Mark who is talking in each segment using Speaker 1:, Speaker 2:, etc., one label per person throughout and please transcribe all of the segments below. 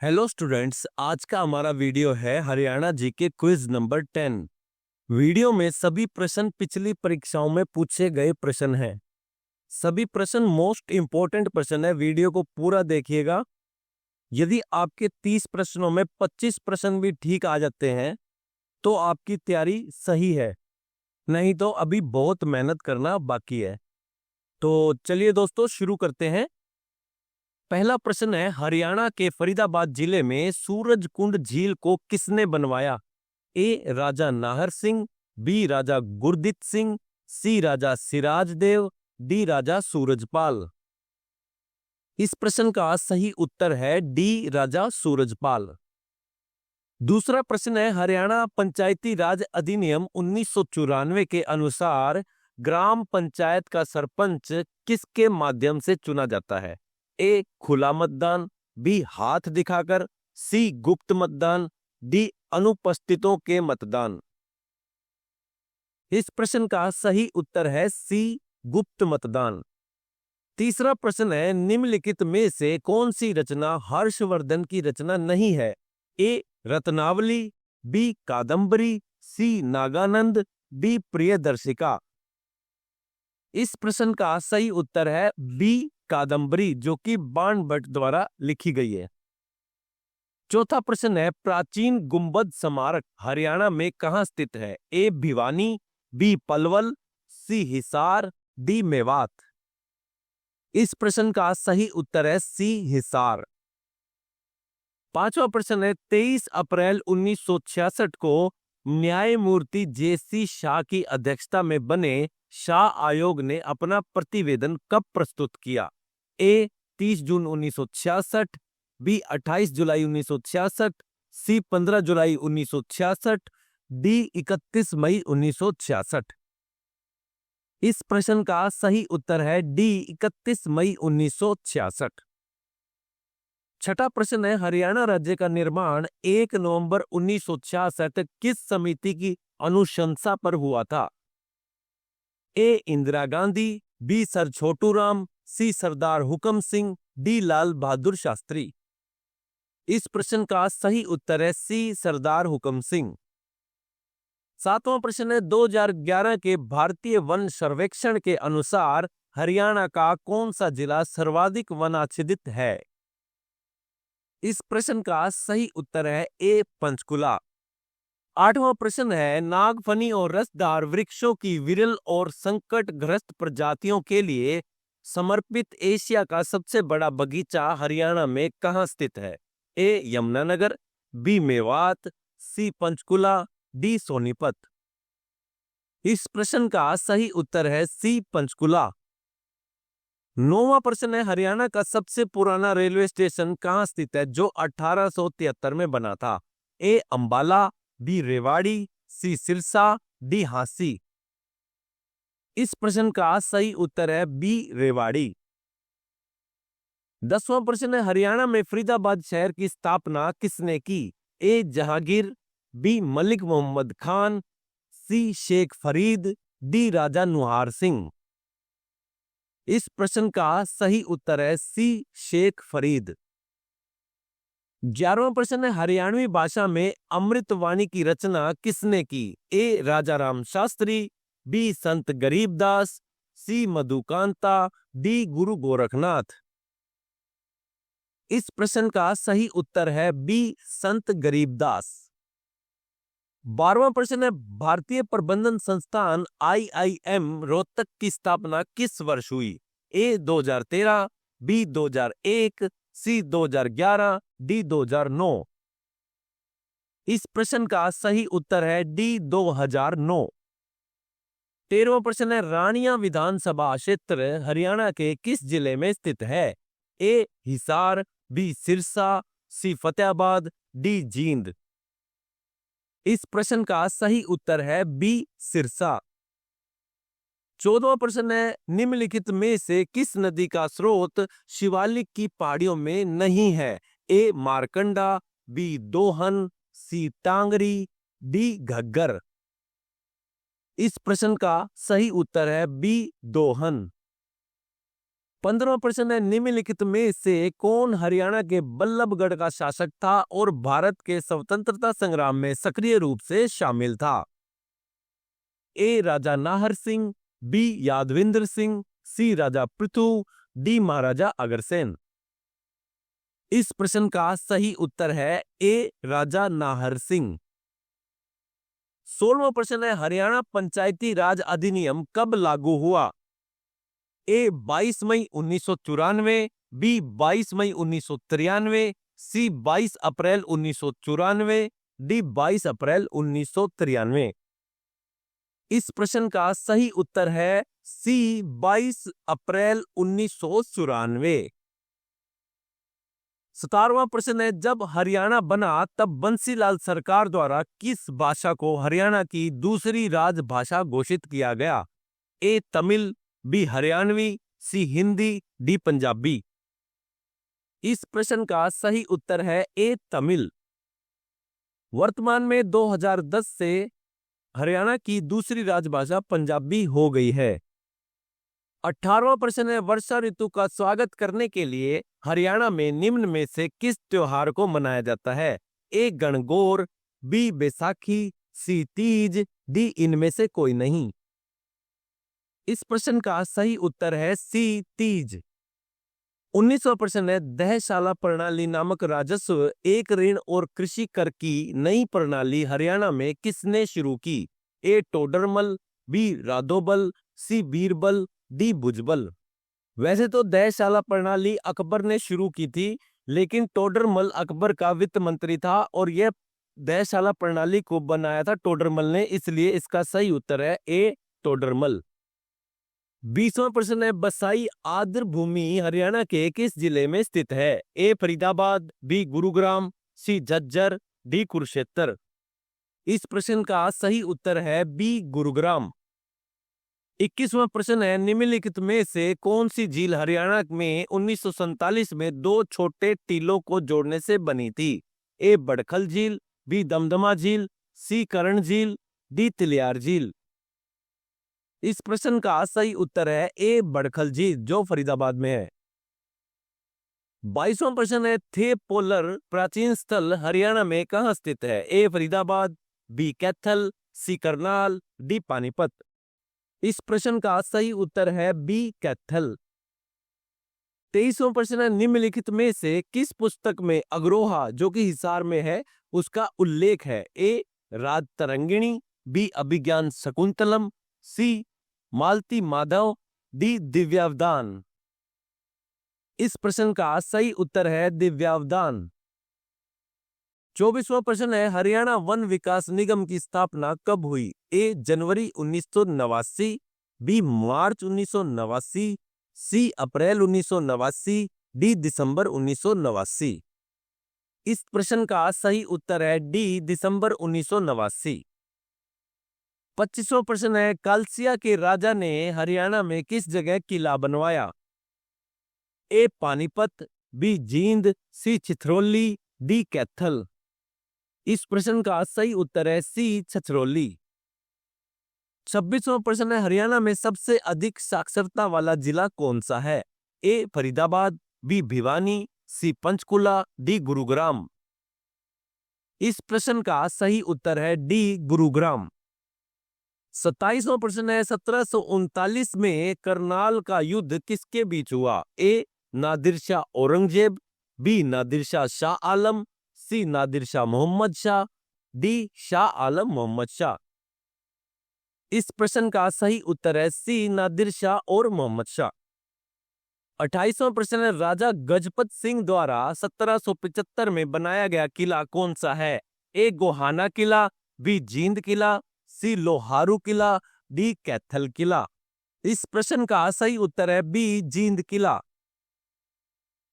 Speaker 1: Hello students, आज का हमारा वीडियो है Haryana GK quiz number 10। Video में सभी प्रश्न पिछली परीक्षाओं में पूछे गए प्रश्न हैं। सभी प्रश्न मोस्ट इंपॉर्टेंट प्रश्न है, वीडियो को पूरा देखिएगा। यदि आपके 30 प्रश्नों में 25 प्रश्न भी ठीक आ जाते हैं तो आपकी तैयारी सही है, नहीं तो अभी बहुत मेहनत करना बाकी है। तो चलिए दोस्तों, शुरू करते हैं। पहला प्रश्न है, हरियाणा के फरीदाबाद जिले में सूरज कुंड झील को किसने बनवाया? ए राजा नाहर सिंह, बी राजा गुरदित सिंह, सी राजा सिराजदेव, डी राजा सूरजपाल। इस प्रश्न का सही उत्तर है डी राजा सूरजपाल। दूसरा प्रश्न है, हरियाणा पंचायती राज अधिनियम 1994 के अनुसार ग्राम पंचायत का सरपंच किसके माध्यम से चुना जाता है? ए खुला मतदान, बी हाथ दिखाकर, सी गुप्त मतदान, डी अनुपस्थितों के मतदान। इस प्रश्न का सही उत्तर है सी गुप्त मतदान। तीसरा प्रश्न है, निम्नलिखित में से कौन सी रचना हर्षवर्धन की रचना नहीं है? ए रत्नावली, बी कादंबरी, सी नागानंद, डी प्रियदर्शिका। इस प्रश्न का सही उत्तर है बी कादंबरी, जो कि बाण भट्ट द्वारा लिखी गई है। चौथा प्रश्न है, प्राचीन गुंबद स्मारक हरियाणा में कहां स्थित है? ए भिवानी, बी पलवल, सी हिसार, डी मेवात। इस प्रश्न का सही उत्तर है सी हिसार। पांचवा प्रश्न है, 23 अप्रैल 1966 को न्यायमूर्ति जे.सी. शाह की अध्यक्षता में बने शाह आयोग ने अपना प्रतिवेदन कब प्रस्तुत किया? ए 30 जून 1966, बी 28 जुलाई 1966, सी 15 जुलाई 1966, डी 31 मई 1966। इस प्रश्न का सही उत्तर है डी 31 मई 1966। छठा प्रश्न है, हरियाणा राज्य का निर्माण 1 नवंबर 1966 किस समिति की अनुशंसा पर हुआ था? ए इंदिरा गांधी, बी सर छोटू राम, सी सरदार हुकम सिंह, डी लाल बहादुर शास्त्री। इस प्रश्न का सही उत्तर है सी सरदार हुकम सिंह। सातवां प्रश्न है, 2011 के भारतीय वन सर्वेक्षण के अनुसार हरियाणा का कौन सा जिला सर्वाधिक वनाच्छादित है? इस प्रश्न का सही उत्तर है ए पंचकुला। आठवां प्रश्न है, नागफनी और रसदार वृक्षों की विरल और संकटग्रस्त प्रजातियों के लिए समर्पित एशिया का सबसे बड़ा बगीचा हरियाणा में कहां स्थित है? ए यमुनानगर, बी मेवात, सी पंचकुला, डी सोनीपत। इस प्रश्न का सही उत्तर है सी पंचकुला। नौवां प्रश्न है, हरियाणा का सबसे पुराना रेलवे स्टेशन कहां स्थित है जो 1873 में बना था? ए अंबाला, बी रेवाड़ी, सी सिरसा, डी हांसी। इस प्रश्न का सही उत्तर है बी रेवाड़ी। 10वां प्रश्न है, हरियाणा में फरीदाबाद शहर की स्थापना किसने की? ए जहांगीर, बी मलिक मोहम्मद खान, सी शेख फरीद, डी राजा नुहार सिंह। इस प्रश्न का सही उत्तर है सी शेख फरीद। 11वां प्रश्न है, हरियाणवी भाषा में अमृतवाणी की रचना किसने की? ए राजा राम शास्त्री, बी संत गरीबदास, सी मधुकांता, डी गुरु गोरखनाथ। इस प्रश्न का सही उत्तर है बी संत गरीबदास। 12वां प्रश्न है, भारतीय प्रबंधन संस्थान IIM रोहतक की स्थापना किस वर्ष हुई? ए 2013, बी 2001, सी 2011, डी 2009। इस प्रश्न का सही उत्तर है डी 2009। 13वां प्रश्न है, रानिया विधानसभा क्षेत्र हरियाणा के किस जिले में स्थित है? ए हिसार, बी सिरसा, सी फतेहाबाद, डी जींद। इस प्रश्न का सही उत्तर है बी सिरसा। 14वां प्रश्न है, निम्नलिखित में से किस नदी का स्रोत शिवालिक की पहाड़ियों में नहीं है? ए मारकंडा, बी दोहन, सी टांगरी, डी घग्गर। इस प्रश्न का सही उत्तर है बी दोहन। 15वां प्रश्न है, निम्नलिखित में से कौन हरियाणा के बल्लभगढ़ का शासक था और भारत के स्वतंत्रता संग्राम में सक्रिय रूप से शामिल था? ए राजा नाहर सिंह, बी यादविंद्र सिंह, सी राजा पृथु, डी महाराजा अग्रसेन। इस प्रश्न का सही उत्तर है ए राजा नाहर सिंह। 16वां प्रश्न है, हरियाणा पंचायती राज अधिनियम कब लागू हुआ? ए 22 मई 1994, बी 22 मई 1993, सी 22 अप्रैल 1994, डी 22 अप्रैल 1993। इस प्रश्न का सही उत्तर है सी 22 अप्रैल 1994। 17वां प्रश्न है, जब हरियाणा बना तब बंसीलाल सरकार द्वारा किस भाषा को हरियाणा की दूसरी राजभाषा घोषित किया गया? ए तमिल, बी हरियाणवी, सी हिंदी, डी पंजाबी। इस प्रश्न का सही उत्तर है ए तमिल। वर्तमान में 2010 से हरियाणा की दूसरी राजभाषा पंजाबी हो गई है। 18वां प्रश्न है, वर्षा ऋतु का स्वागत करने के लिए हरियाणा में निम्न में से किस त्योहार को मनाया जाता है? ए गणगौर, बी बैसाखी, सी तीज, डी इनमें से कोई नहीं। इस प्रश्न का सही उत्तर है सी तीज। 19वां प्रश्न है, दहशाला प्रणाली नामक राजस्व एक ऋण और कृषि कर की नई प्रणाली हरियाणा में किसने शुरू की? ए टोडरमल, बी राधोबल, सी बीरबल, डी भुजबल। वैसे तो दहशाला प्रणाली अकबर ने शुरू की थी, लेकिन टोडरमल अकबर का वित्त मंत्री था और यह दहशाला प्रणाली को बनाया था टोडरमल ने, इसलिए इसका सही उत्तर है ए टोडरमल। 20वां प्रश्न है, बसाई आर्द्र भूमि हरियाणा के किस जिले में स्थित है? ए फरीदाबाद, बी गुरुग्राम, सी झज्जर, डी कुरुक्षेत्र। इस प्रश्न का सही उत्तर है बी गुरुग्राम। 21वां प्रश्न है, निम्नलिखित में से कौन सी झील हरियाणा में 1947 में 2 छोटे टीलों को जोड़ने से बनी थी? ए बड़खल झील, बी दमदमा झील, सी करण झील, डी तिलियार झील। इस प्रश्न का सही उत्तर है ए बड़खल झील, जो फरीदाबाद में है। 22वां प्रश्न है, थे पोलर प्राचीन स्थल हरियाणा में कहां स्थित है? ए फरीदाबाद, बी कैथल, सी करनाल, डी पानीपत। इस प्रश्न का सही उत्तर है बी कैथल। 23वां प्रश्न है, निम्नलिखित में से किस पुस्तक में अग्रोहा जो कि हिसार में है उसका उल्लेख है? ए राज तरंगिणी, बी अभिज्ञान शकुंतलम, सी मालती माधव, डी दिव्यावदान। इस प्रश्न का सही उत्तर है दिव्यावदान। 24वां प्रश्न है, हरियाणा वन विकास निगम की स्थापना कब हुई? ए जनवरी 1989, बी मार्च 1989, सी अप्रैल 1989, डी दिसंबर 1989। इस प्रश्न का सही उत्तर है डी दिसंबर 1989। 25वां प्रश्न है, कालसिया के राजा ने हरियाणा में किस जगह किला बनवाया? ए पानीपत, बी जींद, सी छिछरौली, डी कैथल। इस प्रश्न का सही उत्तर है सी छछरौली। 26वां प्रश्न है, हरियाणा में सबसे अधिक साक्षरता वाला जिला कौन सा है? ए फरीदाबाद, बी भिवानी, सी पंचकुला, डी गुरुग्राम। इस प्रश्न का सही उत्तर है डी गुरुग्राम। 27वां प्रश्न है, 1739 में करनाल का युद्ध किसके बीच हुआ? ए नादिर शाह औरंगजेब, बी नादिर शाह आलम, सी नादिर शाह मोहम्मद शाह, डी शाह आलम मोहम्मद शाह। इस प्रश्न का सही उत्तर है सी नादिर शाह और मोहम्मद शाह। 28वां प्रश्न है, राजा गजपत सिंह द्वारा 1775 में बनाया गया किला कौन सा है? ए गोहाना किला, बी जींद किला, सी लोहारू किला, डी कैथल किला। इस प्रश्न का सही उत्तर है बी जींद किला।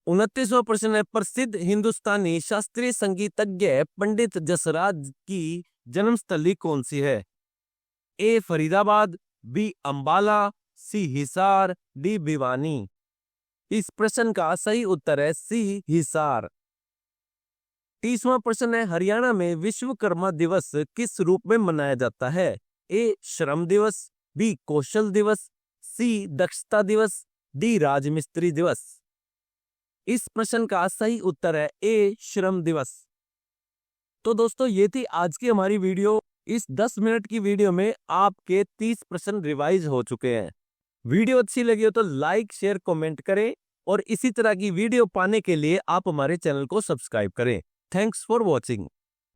Speaker 1: 29वां प्रश्न है, प्रसिद्ध हिंदुस्तानी शास्त्रीय संगीतज्ञ पंडित जसराज की जन्मस्थली कौन सी है? ए फरीदाबाद, बी अंबाला, सी हिसार, डी भिवानी। इस प्रश्न का सही उत्तर है सी हिसार। 30वां प्रश्न है, हरियाणा में विश्वकर्मा दिवस किस रूप में मनाया जाता है? ए श्रम दिवस, बी कौशल दिवस, सी दक्षता दिवस, डी राजमिस्त्री दिवस। इस प्रश्न का सही उत्तर है ए श्रम दिवस। तो दोस्तों ये थी आज की हमारी वीडियो। इस 10 मिनट की वीडियो में आपके 30 प्रश्न रिवाइज हो चुके हैं। वीडियो अच्छी लगी हो तो लाइक शेयर कमेंट करें और इसी तरह की वीडियो पाने के लिए आप हमारे चैनल को सब्सक्राइब करें। Thanks for watching.